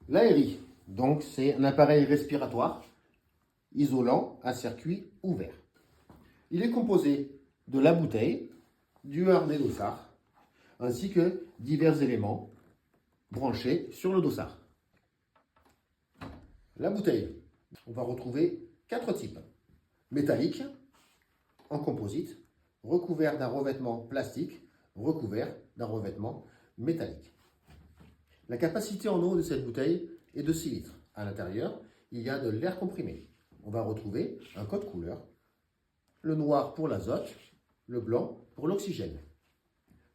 L'ARI, donc c'est un appareil respiratoire isolant à circuit ouvert. Il est composé de la bouteille, du harnais dossard, ainsi que divers éléments branchés sur le dossard. La bouteille, on va retrouver 4 types. Métallique, en composite, recouvert d'un revêtement plastique, recouvert d'un revêtement métallique. La capacité en eau de cette bouteille est de 6 litres. À l'intérieur, il y a de l'air comprimé. On va retrouver un code couleur, le noir pour l'azote, le blanc pour l'oxygène.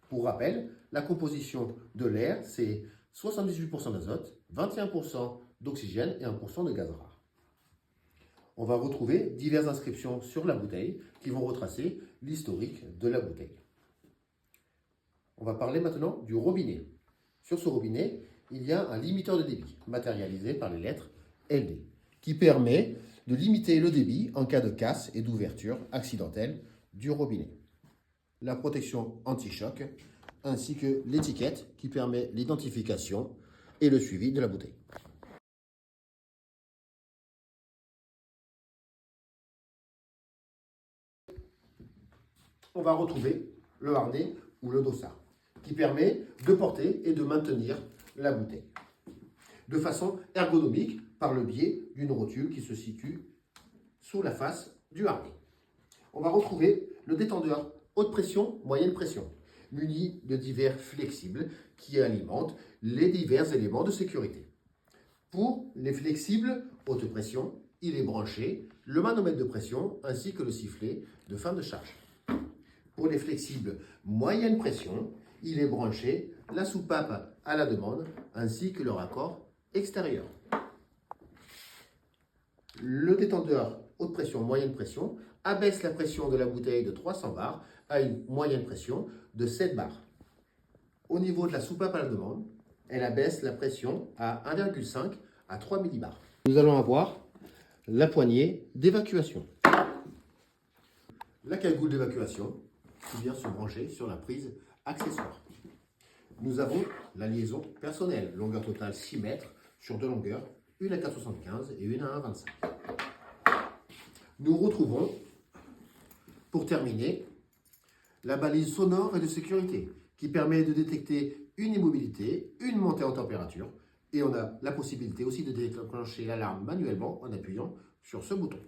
Pour rappel, la composition de l'air, c'est 78% d'azote, 21% d'oxygène et 1% de gaz rare. On va retrouver diverses inscriptions sur la bouteille qui vont retracer l'historique de la bouteille. On va parler maintenant du robinet. Sur ce robinet, il y a un limiteur de débit matérialisé par les lettres LD qui permet de limiter le débit en cas de casse et d'ouverture accidentelle du robinet. La protection anti-choc ainsi que l'étiquette qui permet l'identification et le suivi de la bouteille. On va retrouver le harnais ou le dossard qui permet de porter et de maintenir la bouteille de façon ergonomique par le biais d'une rotule qui se situe sous la face du harnais. On va retrouver le détendeur haute pression, moyenne pression, muni de divers flexibles qui alimentent les divers éléments de sécurité. Pour les flexibles haute pression, il est branché le manomètre de pression ainsi que le sifflet de fin de charge. Pour les flexibles moyenne pression, il est branché la soupape à la demande ainsi que le raccord extérieur. Le détendeur haute pression, moyenne pression abaisse la pression de la bouteille de 300 bars à une moyenne pression de 7 bars. Au niveau de la soupape à la demande, elle abaisse la pression à 1,5 à 3 millibars. Nous allons avoir la poignée d'évacuation. La cagoule d'évacuation qui vient se brancher sur la prise accessoire. Nous avons la liaison personnelle, longueur totale 6 mètres sur 2 longueurs, une à 4,75 et une à 1,25. Nous retrouvons, pour terminer, la balise sonore et de sécurité qui permet de détecter une immobilité, une montée en température et on a la possibilité aussi de déclencher l'alarme manuellement en appuyant sur ce bouton.